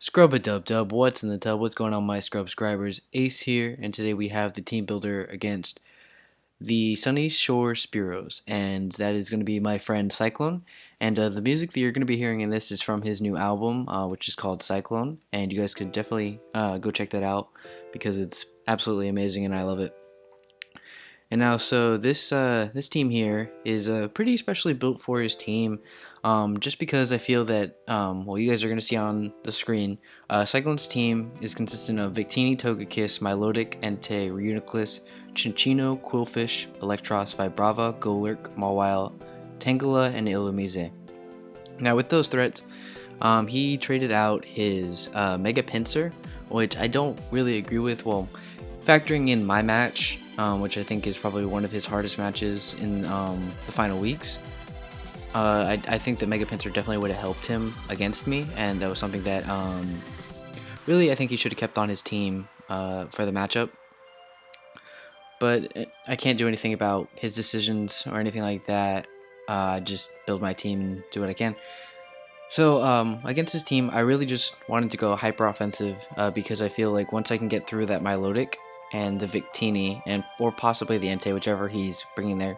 Scrub a dub dub, what's in the tub? What's going on, my subscribers? Ace here, and today we have the team builder against the SunyShore Spearows, and that is going to be my friend Sykelone. And the music that you're going to be hearing in this is from his new album, which is called Sykelone, and you guys could definitely go check that out because it's absolutely amazing and I love it. And now, so this team here is pretty specially built for his team, just because I feel that well, you guys are gonna see on the screen. Cyclone's team is consistent of Victini, Togekiss, Milotic, Entei, Reuniclus, Chinchino, Quillfish, Electros, Vibrava, Golurk, Mawile, Tangela, and Illumise. Now, with those threats, he traded out his Mega Pinsir, which I don't really agree with. Well, factoring in my match, which I think is probably one of his hardest matches in the final weeks, I think that Mega Pinsir definitely would have helped him against me, and that was something that really I think he should have kept on his team for the matchup. But I can't do anything about his decisions or anything like that. I just build my team and do what I can. So against this team, I really just wanted to go hyper offensive because I feel like once I can get through that Milotic and the Victini, and or possibly the Entei, whichever he's bringing there,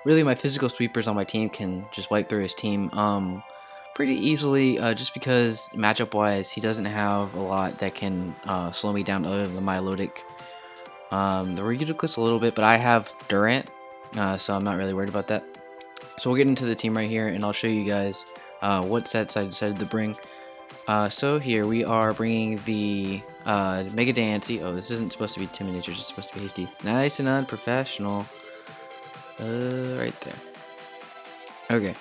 really my physical sweepers on my team can just wipe through his team pretty easily, just because matchup wise he doesn't have a lot that can slow me down other than the Milotic. The Reuniclus a little bit, but I have Durant, so I'm not really worried about that. So we'll get into the team right here and I'll show you guys what sets I decided to bring. So here we are bringing the Mega Diancie. Oh, this isn't supposed to be timid nature, it's supposed to be hasty. Nice and unprofessional. Right there. Okay.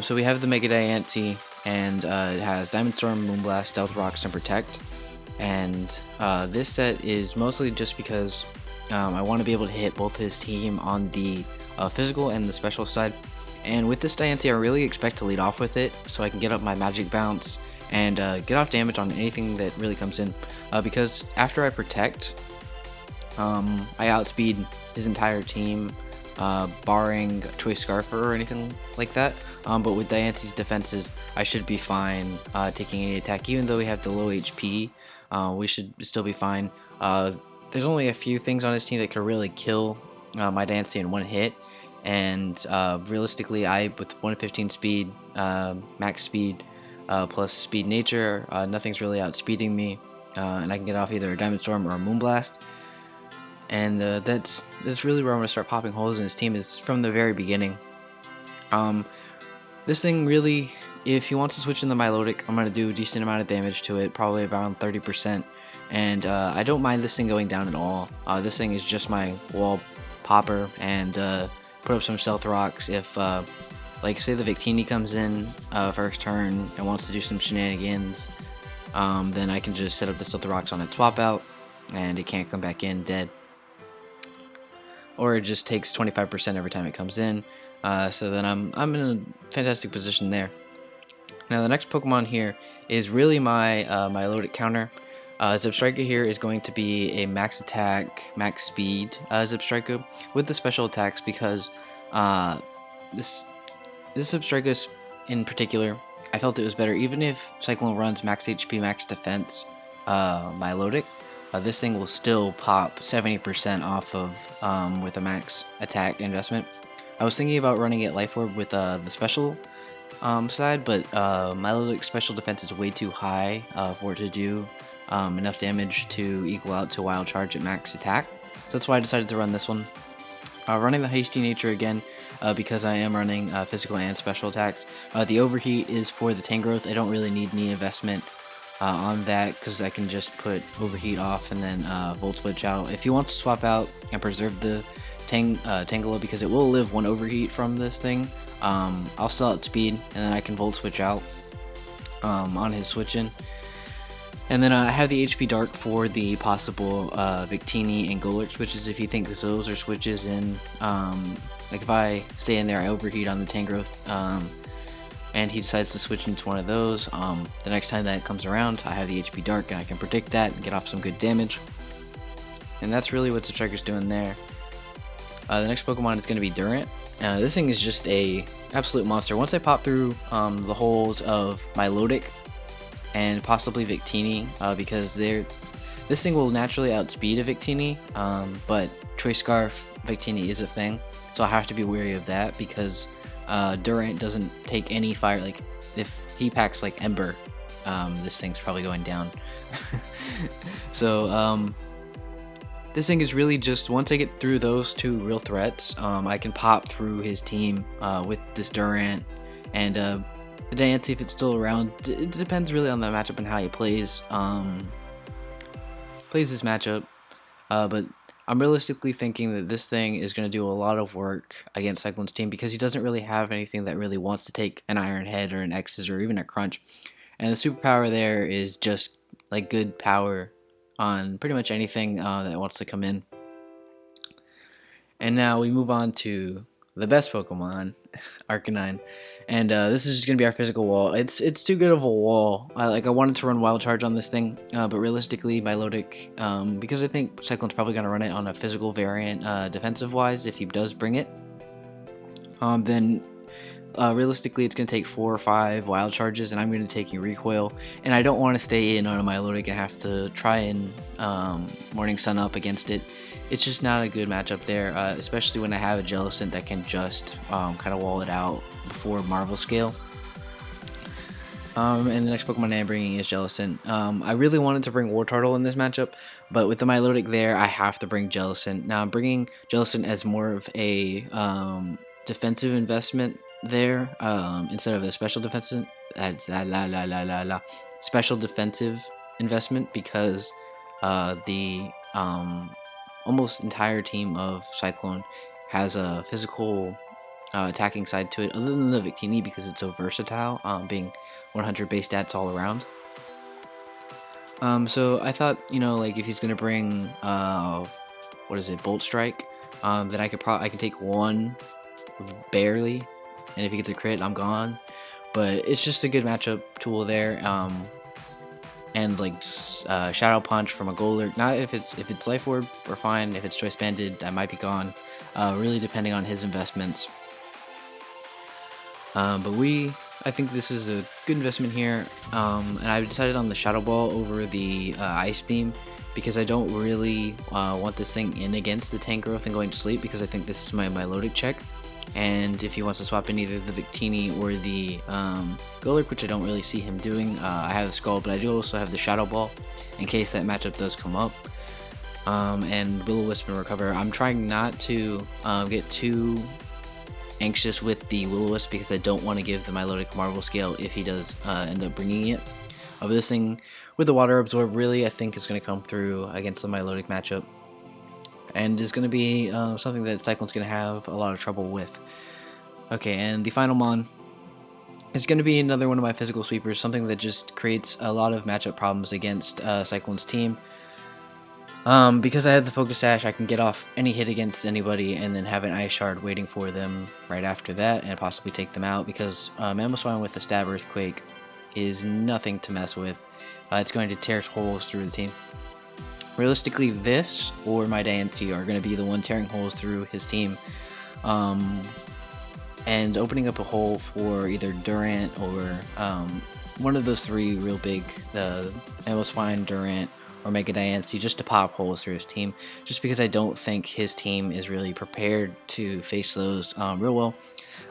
So we have the Mega Diancie, and it has Diamond Storm, Moonblast, Stealth Rocks, and Protect. And this set is mostly just because I want to be able to hit both his team on the physical and the special side. And with this Diancie, I really expect to lead off with it so I can get up my Magic Bounce and get off damage on anything that really comes in. Because after I Protect, I outspeed his entire team, barring Choice Scarfer or anything like that. But with Diancie's defenses, I should be fine taking any attack. Even though we have the low HP, we should still be fine. There's only a few things on his team that could really kill my Diancie in one hit. And realistically, with 115 speed, max speed, plus speed nature, nothing's really outspeeding me, and I can get off either a Diamond Storm or a Moonblast. And that's really where I'm going to start popping holes in his team, is from the very beginning. This thing really, if he wants to switch in the Milotic, I'm going to do a decent amount of damage to it, probably around 30%. And I don't mind this thing going down at all. This thing is just my wall popper, and put up some Stealth Rocks if, like, say the Victini comes in first turn and wants to do some shenanigans, then I can just set up the Stealth Rocks on its swap out, and it can't come back in dead. Or it just takes 25% every time it comes in, so then I'm in a fantastic position there. Now the next Pokemon here is really my Milotic counter. Zebstrika here is going to be a max attack, max speed Zebstrika with the special attacks, because this Zebstrika in particular, I felt it was better even if Cyclone runs max HP, max defense Milotic. This thing will still pop 70% off of with a max attack investment. I was thinking about running it Life Orb with the special side, but Milotic's special defense is way too high for it to do enough damage to equal out to Wild Charge at max attack. So that's why I decided to run this one. Running the hasty nature again, because I am running physical and special attacks. The overheat is for the Tangrowth. I don't really need any investment on that, because I can just put overheat off and then volt switch out. If you want to swap out and preserve the Tangela, because it will live one overheat from this thing, I'll still outspeed, and then I can volt switch out on his switch in. And then I have the HP Dark for the possible Victini and Golurk switches, if you think those are switches in. Like if I stay in there, I overheat on the Tangrowth, and he decides to switch into one of those. The next time that comes around, I have the HP Dark, and I can predict that and get off some good damage. And that's really what Zebstrika's doing there. The next Pokemon is going to be Durant. This thing is just a absolute monster. Once I pop through the holes of Milotic and possibly Victini, because this thing will naturally outspeed a Victini, but Choice Scarf Victini is a thing, so I have to be wary of that because Durant doesn't take any fire. Like if he packs like Ember, this thing's probably going down. So this thing is really just, once I get through those two real threats, I can pop through his team with this Durant, and the Diancie, if it's still around, it depends really on the matchup and how he plays this matchup, but I'm realistically thinking that this thing is going to do a lot of work against Cyclone's team because he doesn't really have anything that really wants to take an Iron Head or an X's or even a Crunch, and the superpower there is just like good power on pretty much anything that wants to come in. And now we move on to the best Pokemon, Arcanine, and this is just gonna be our physical wall. It's too good of a wall. I wanted to run Wild Charge on this thing, but realistically, Milotic, because I think Cyclone's probably gonna run it on a physical variant, defensive wise, if he does bring it, then realistically it's gonna take 4 or 5 Wild Charges, and I'm gonna take a Recoil, and I don't want to stay in on a Milotic and have to try and Morning Sun up against it. It's just not a good matchup there, especially when I have a Jellicent that can just kind of wall it out before Marvel Scale. And the next Pokemon I'm bringing is Jellicent. I really wanted to bring Wartortle in this matchup, but with the Milotic there, I have to bring Jellicent. Now I'm bringing Jellicent as more of a defensive investment there, instead of a special defensive special defensive investment, because the almost entire team of Cyclone has a physical attacking side to it, other than the Victini because it's so versatile, being 100 base stats all around. So I thought, like if he's gonna bring Bolt Strike, then I can take one barely, and if he gets a crit, I'm gone. But it's just a good matchup tool there. And like Shadow Punch from a Golurk. Not if it's Life Orb, we're fine. If it's Choice Banded, I might be gone. Really depending on his investments. But I think this is a good investment here. And I've decided on the Shadow Ball over the Ice Beam because I don't really want this thing in against the Tangrowth and going to sleep, because I think this is my Milotic check. And if he wants to swap in either the Victini or the Golurk, which I don't really see him doing, I have the Skull, but I do also have the Shadow Ball in case that matchup does come up. And Will-O-Wisp and Recover. I'm trying not to get too anxious with the Will-O-Wisp because I don't want to give the Milotic Marvel Scale if he does end up bringing it. But this thing with the Water Absorb really I think is going to come through against the Milotic matchup, and is going to be something that Cyclone's going to have a lot of trouble with. Okay, and the final Mon is going to be another one of my physical sweepers, something that just creates a lot of matchup problems against Cyclone's team. Because I have the Focus Sash, I can get off any hit against anybody and then have an Ice Shard waiting for them right after that, and possibly take them out, because Mamoswine with the Stab Earthquake is nothing to mess with. It's going to tear holes through the team. Realistically, this or my Diancie are going to be the one tearing holes through his team, and opening up a hole for either Durant or one of those three real big, the Mamoswine, Durant, or Mega Diancie, just to pop holes through his team, just because I don't think his team is really prepared to face those real well.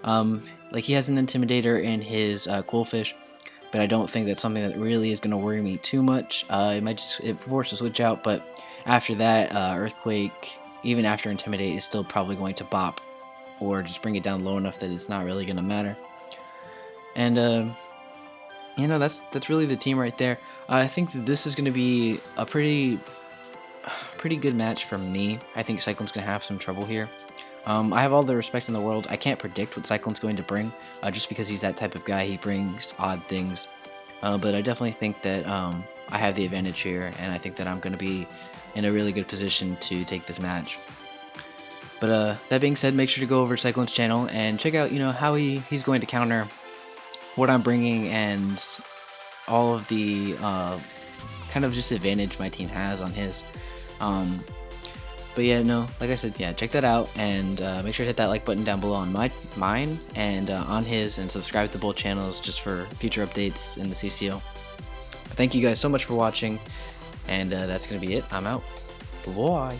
Like, he has an Intimidator in his Quillfish, but I don't think that's something that really is going to worry me too much. It force a switch out, but after that, Earthquake, even after Intimidate, is still probably going to bop, or just bring it down low enough that it's not really going to matter. And that's really the team right there. I think that this is going to be a pretty good match for me. I think Cyclone's going to have some trouble here. I have all the respect in the world. I can't predict what Cyclone's going to bring, just because he's that type of guy. He brings odd things. But I definitely think that I have the advantage here, and I think that I'm going to be in a really good position to take this match. But that being said, make sure to go over to Cyclone's channel and check out, how he's going to counter what I'm bringing and all of the kind of just advantage my team has on his. But yeah, no, like I said, yeah, check that out, and make sure to hit that like button down below on mine and on his, and subscribe to both channels just for future updates in the CCO. thank you guys so much for watching, and that's going to be it. I'm out. Bye.